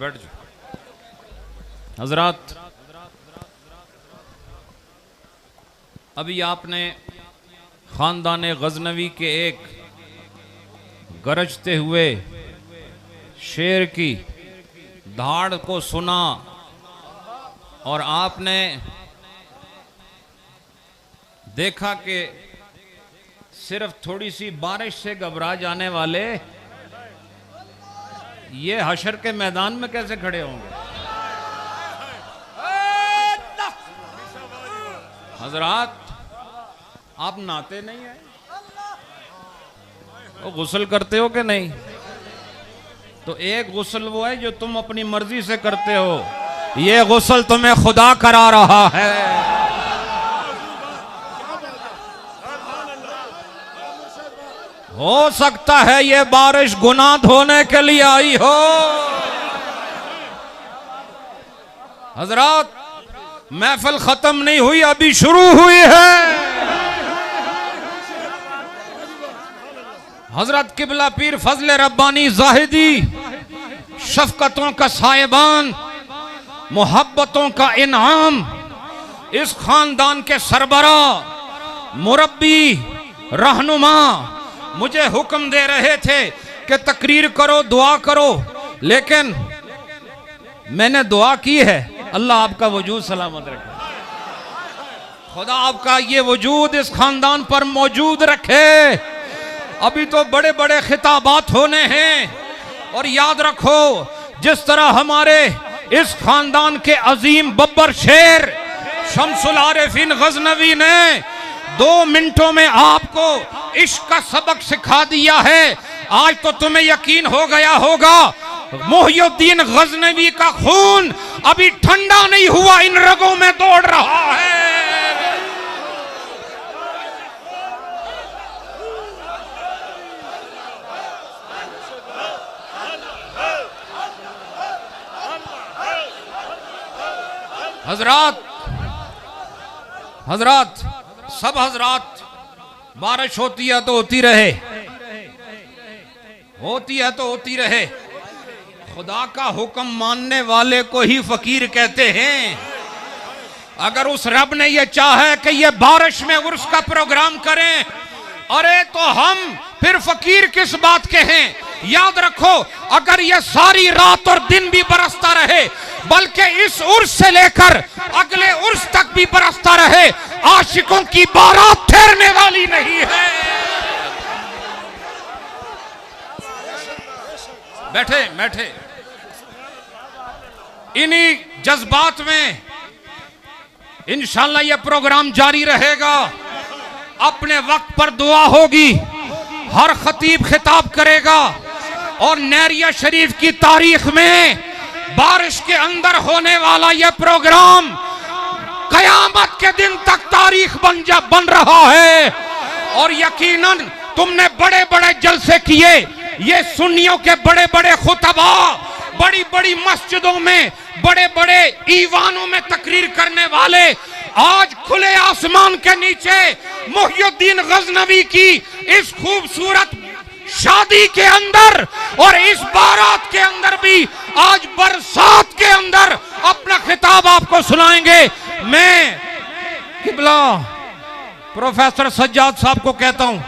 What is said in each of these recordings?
बैठ जाओ। हजरात, अभी आपने खानदान गजनवी के एक गरजते हुए शेर की धाड़ को सुना और आपने देखा कि सिर्फ थोड़ी सी बारिश से घबरा जाने वाले ये हशर के मैदान में कैसे खड़े होंगे। हजरात, आप नहाते नहीं हैं, वो गुस्ल करते हो कि नहीं? तो एक गुस्ल वो है जो तुम अपनी मर्जी से करते हो, ये गुस्ल तुम्हें खुदा करा रहा है। हो सकता है ये बारिश गुनाह धोने के लिए आई हो। हजरात, महफिल खत्म नहीं हुई, अभी शुरू हुई है। हजरत किबला पीर फजले रब्बानी जाहिदी, शफकतों का साहिबान, मोहब्बतों का इनाम, इस खानदान के सरबरा, मुरब्बी, रहनुमा मुझे हुक्म दे रहे थे कि तकरीर करो, दुआ करो, लेकिन मैंने दुआ की है, अल्लाह आपका वजूद सलामत रखे, खुदा आपका ये वजूद इस खानदान पर मौजूद रखे। अभी तो बड़े बड़े खिताबात होने हैं और याद रखो, जिस तरह हमारे इस खानदान के अजीम बब्बर शेर शम्सुल आरिफीन गजनवी ने 2 मिनटों में आपको इश्क का सबक सिखा दिया है। आज तो तुम्हें यकीन हो गया होगा, मुहियुद्दीन गजनवी का खून अभी ठंडा नहीं हुआ, इन रगों में दौड़ रहा है। हजरात, हजरात, सब हजरात, बारिश होती है तो होती रहे, होती है तो होती रहे। खुदा का हुक्म मानने वाले को ही फकीर कहते हैं। अगर उस रब ने यह चाहे कि ये बारिश में उर्स का प्रोग्राम करें, अरे तो हम फिर फकीर किस बात के हैं। याद रखो, अगर ये सारी रात और दिन भी बरसता रहे, बल्कि इस उर्स से लेकर अगले उर्स तक भी बरसता रहे, आशिकों की बारात ठहरने वाली नहीं है। बैठे बैठे, इन्हीं जज्बात में इंशाल्लाह यह प्रोग्राम जारी रहेगा। अपने वक्त पर दुआ होगी, हर खतीब खिताब करेगा और नैरिया शरीफ की तारीख में बारिश के अंदर होने वाला यह प्रोग्राम कयामत के दिन तक तारीख बन रहा है। और यकीनन तुमने बड़े बड़े जलसे किए, ये सुन्नियों के बड़े बड़े खुतबा बड़ी बड़ी मस्जिदों में, बड़े बड़े ईवानों में तकरीर करने वाले आज खुले आसमान के नीचे मुहियुद्दीन गजनवी की इस खूबसूरत शादी के अंदर और इस बारात के अंदर भी आज बरसात के अंदर अपना खिताब आपको सुनाएंगे। मैं किबला प्रोफेसर सज्जाद साहब को कहता हूं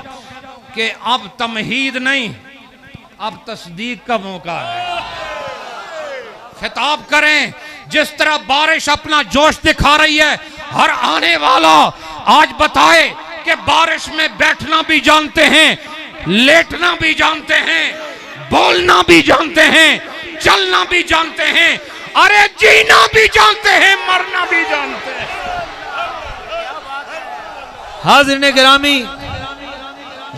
कि अब तमहीद नहीं, अब तस्दीक का मौका है। खिताब करें, जिस तरह बारिश अपना जोश दिखा रही है, हर आने वाला आज बताए कि बारिश में बैठना भी जानते हैं, लेटना भी जानते हैं, बोलना भी जानते हैं, चलना भी जानते हैं, अरे जीना भी जानते हैं, मरना भी जानते हैं। हाज़िरीन गिरामी,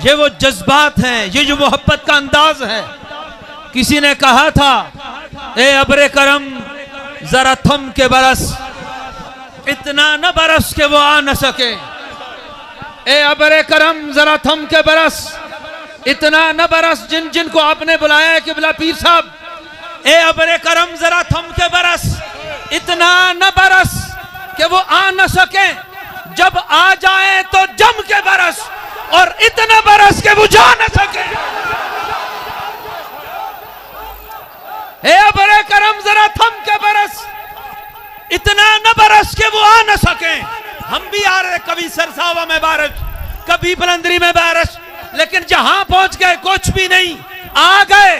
ये वो जज्बात हैं, ये जो मोहब्बत का अंदाज है। किसी ने कहा था, ए अब्रे करम जरा थम के बरस, इतना न बरस के वो आ न सके। ए अब्रे करम जरा थम के बरस, इतना न बरस जिन जिन को आपने बुलाया है किबला पीर साहब। ए अब्रे करम जरा थम के बरस, इतना न बरस कि वो आ न सके, जब आ जाए तो जम के बरस, और इतना बरस के बुझा न सके। हे अब्रे करम वो आ न सके। हम भी आ रहे, कभी सरसावा में बारिश, कभी बलंदरी में बारिश, लेकिन जहां पहुंच गए कुछ भी नहीं, आ गए।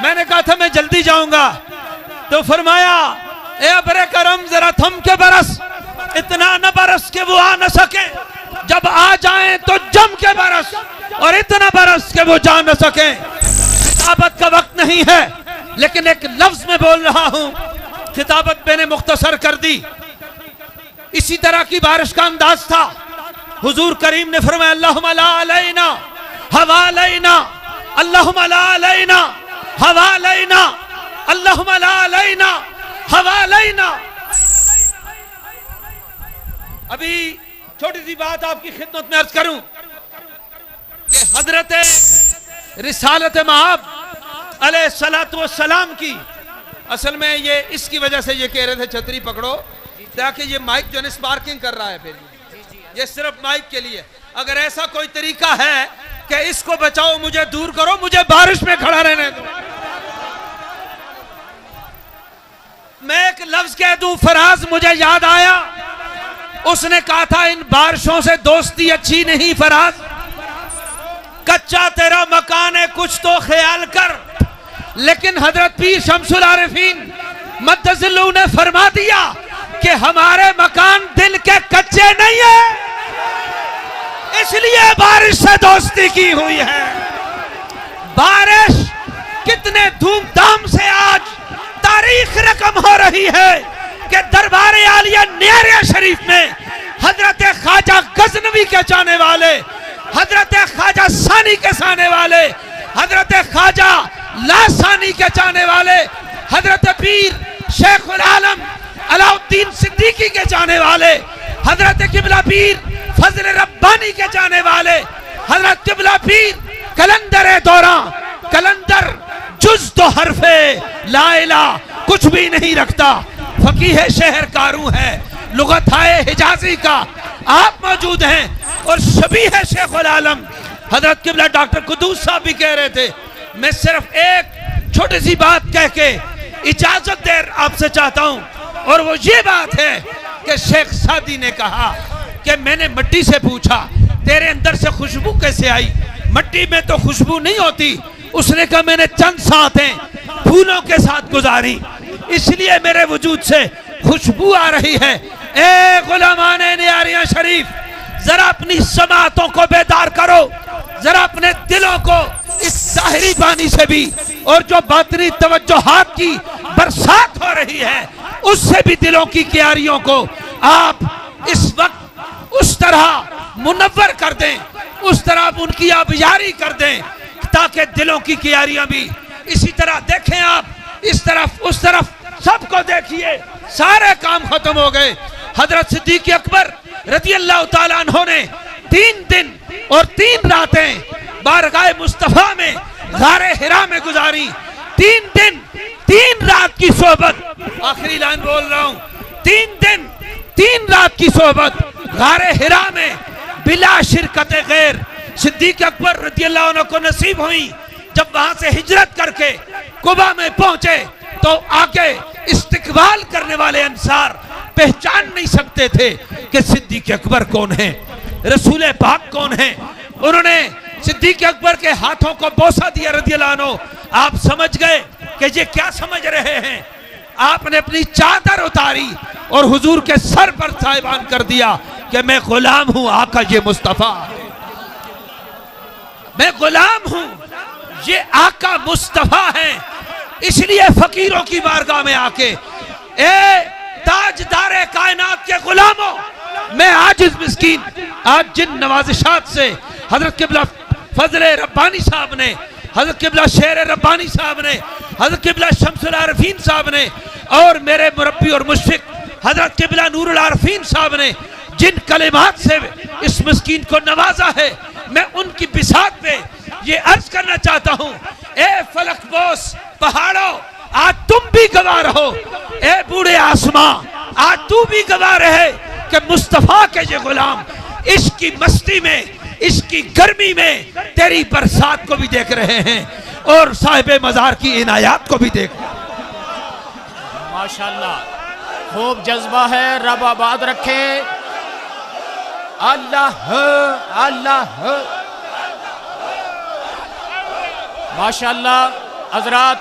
मैंने कहा था मैं जल्दी जाऊंगा, तो फरमाया ए अबरे करम जरा थम के बरस, इतना न बरस के वो आ न सके, जब आ जाएं तो जम के बरस, और इतना बरस के वो जा न सके। खिताबत का वक्त नहीं है, लेकिन एक लफ्ज में बोल रहा हूं, खिताबत मैंने मुख्तसर कर दी। इसी तरह की बारिश का अंदाज था। हुजूर करीम ने फरमाया अल्लाहुम्मा ला अलैना हवा अलैना, अल्लाहुम्मा ला अलैना हवा अलैना, अल्लाहुम्मा ला अलैना हवा अलैना। अभी छोटी सी बात आपकी खिदमत में अर्ज करूं कि हजरत रिसालत मआब अलैहिस्सलातु वस्सलाम की, असल में ये इसकी वजह से ये कह रहे थे छतरी पकड़ो, ताकि ये माइक जो है स्पार्किंग कर रहा है, फिर ये सिर्फ माइक के लिए। अगर ऐसा कोई तरीका है कि इसको बचाओ, मुझे दूर करो, मुझे बारिश में खड़ा रहने दो। मैं एक लफ्ज कह दूं, फराज मुझे याद आया, उसने कहा था इन बारिशों से दोस्ती अच्छी नहीं फराज, कच्चा तेरा मकान है कुछ तो ख्याल कर। लेकिन हजरत पीर शमसुल आरिफीन मद्दजिल्लहु ने फरमा दिया कि हमारे मकान दिल के कच्चे नहीं है, इसलिए बारिश से दोस्ती की हुई है। बारिश कितने धूमधाम से आज तारीख रकम हो रही है कि दरबार आलिया नियारिया शरीफ में हजरत ख्वाजा गजनवी के चाहने वाले, हजरत ख्वाजा सानी के चाहने वाले, हजरत ख्वाजा लासानी के चाहने वाले, हजरत पीर शेखुल आलम अलाउद्दीन सिद्दीकी के चाहने वाले, हजरत किबला पीर फजल रब्बानी के चाहने वाले, हजरत किबला पीर कलंदर दौरा, कलंदर जुज तो हरफे ला इलाह कुछ भी नहीं रखता, फकीह शहर कारू है, लुगत है हिजाजी का आप मौजूद हैं, और शबीह है शेखुल आलम। हजरत किबला डॉक्टर कुदूस साहब भी कह रहे थे। मैं सिर्फ एक छोटी सी बात कह के इजाजत देर आपसे चाहता हूं, और वो ये बात है कि शेख सादी ने कहा कि मैंने मिट्टी से पूछा तेरे अंदर से खुशबू कैसे आई, मिट्टी में तो खुशबू नहीं होती। उसने कहा मैंने चंद सांसें फूलों के साथ गुजारी, इसलिए मेरे वजूद से खुशबू आ रही है। ए गुलामाने नियारिया शरीफ, जरा अपनी समातों को बेदार करो, जरा अपने दिलों को इस जाहिरी पानी से भी, और जो बातनी तवज्जोहात की बरसात हो रही है उससे भी दिलों की क्यारियों को आप इस वक्त उस तरह मुनव्वर कर दें, उस तरह उनकी आबियारी कर दें, ताकि दिलों की क्यारियां भी इसी तरह देखें। आप इस तरफ उस तरफ सबको देखिए, सारे काम खत्म हो गए। हजरत सिद्दीक अकबर रज़ी अल्लाह ताला अन्हु ने 3 दिन और 3 रातें बारगाह मुस्तफा में गारे हिरा में गुजारी। 3 दिन 3 रात की सोहबत, आखिरी लाइन बोल रहा हूं, 3 दिन 3 रात की सोहबत गारे हिरा में बिला शिरकत गैर सिद्दीक अकबर रज़ी अल्लाह अन्हु को नसीब हुई। जब वहां से हिजरत करके कुबा में पहुंचे तो आगे इस्तिकबाल करने वाले अंसार पहचान नहीं सकते थे कि सिद्दीक अकबर कौन है, रसूल पाक कौन है। उन्होंने सिद्दीक अकबर के हाथों को बोसा दिया रज़ियल्लाहु अन्हु। आप समझ गए कि ये क्या समझ रहे हैं। आपने अपनी चादर उतारी और हुजूर के सर पर साहिबान कर दिया कि मैं गुलाम हूं आका, ये मुस्तफा है, मैं गुलाम हूं, ये आका मुस्तफा है। इसलिए फकीरों की बारगाह में आके ए ताजदारे कायनात के गुलामों, मैं आज इस मिस्कीन, आज जिन नवाजिशात से हजरत किबला फजले रब्बानी साहब ने, हजरत किबला शेर रब्बानी साहब ने, हजरत किबला शमसुल आरिफीन साहब ने, और मेरे मुरब्बी और मुशफिक हजरत किबला नूरुल आरिफीन साहब ने जिन कलिमात से इस मिस्कीन को नवाजा है, मैं उनकी बिसात पे ये अर्ज करना चाहता हूं। ए फलक बोस पहाड़ों, आज तुम भी गवाह रहो। ए बूढ़े आसमां, आज तू भी गवाह रहे कि मुस्तफा के ये गुलाम इसकी मस्ती में, इसकी गर्मी में तेरी बरसात को भी देख रहे हैं और साहिब मजार की इनायात को भी देख रहे हैं। माशाअल्लाह, खूब जज्बा है, रब आबाद रखे। अल्लाह अल्लाह, माशाअल्लाह। हजरात